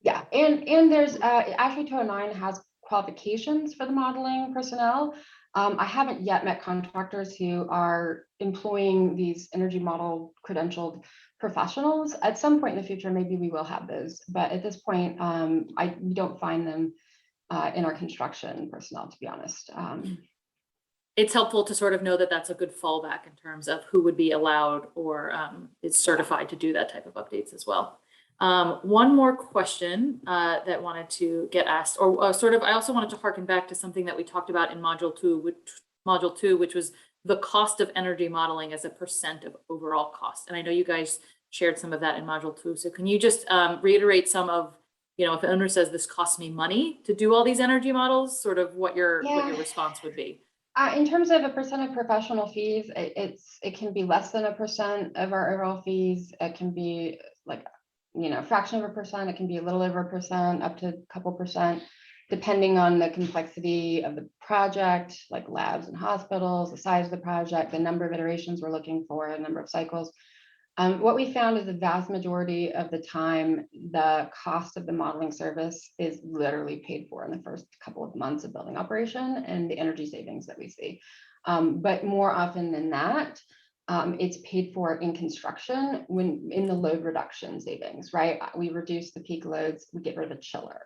Yeah, and there's Ashrae 209 has qualifications for the modeling personnel. I haven't yet met contractors who are employing these energy model credentialed professionals. At some point in the future, maybe we will have those, but at this point, we don't find them in our construction personnel, to be honest. It's helpful to sort of know that that's a good fallback in terms of who would be allowed or is certified to do that type of updates as well. One more question that wanted to get asked, or sort of, I also wanted to harken back to something that we talked about in module two, which was the cost of energy modeling as a % of overall cost. And I know you guys shared some of that in module two. So can you just reiterate some of, if an owner says this costs me money to do all these energy models, sort of what your response would be? In terms of a % of professional fees, it can be less than 1% of our overall fees. It can be like, fraction of a %. It can be a little over 1%, up to a couple %, depending on the complexity of the project, like labs and hospitals, the size of the project, the number of iterations we're looking for, the number of cycles. What we found is the vast majority of the time, the cost of the modeling service is literally paid for in the first couple of months of building operation and the energy savings that we see. But more often than that, it's paid for in construction when in the load reduction savings, right? We reduce the peak loads, we get rid of a chiller.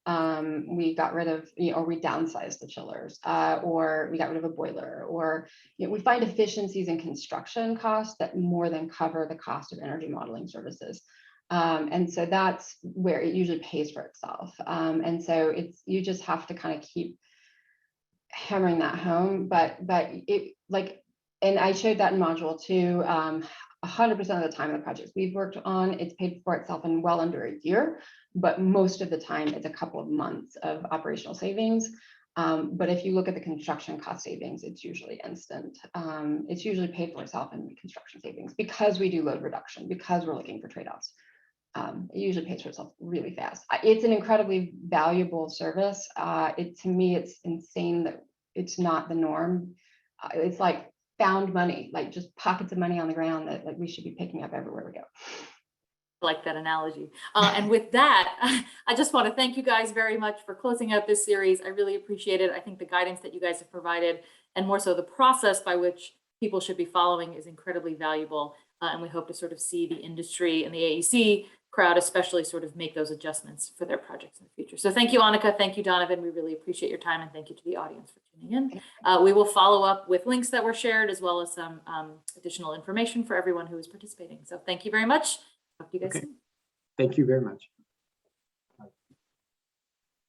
We got rid of, or we downsized the chillers, or we got rid of a boiler, or we find efficiencies in construction costs that more than cover the cost of energy modeling services. And so that's where it usually pays for itself. And so you just have to kind of keep hammering that home, but it and I showed that in module two, 100% of the time in the projects we've worked on, it's paid for itself in well under a year, but most of the time it's a couple of months of operational savings. But if you look at the construction cost savings, it's usually instant. It's usually paid for itself in construction savings because we do load reduction, because we're looking for trade-offs. It usually pays for itself really fast. It's an incredibly valuable service. To me, it's insane that it's not the norm. It's like found money, like just pockets of money on the ground that we should be picking up everywhere we go. I like that analogy. And with that, I just want to thank you guys very much for closing out this series. I really appreciate it. I think the guidance that you guys have provided, and more so the process by which people should be following, is incredibly valuable. And we hope to sort of see the industry and the AEC crowd especially sort of make those adjustments for their projects in the future. So thank you, Anica. Thank you, Donovan. We really appreciate your time, and thank you to the audience for tuning in. We will follow up with links that were shared, as well as some additional information for everyone who is participating. So thank you very much. Talk to you guys soon. Thank you very much.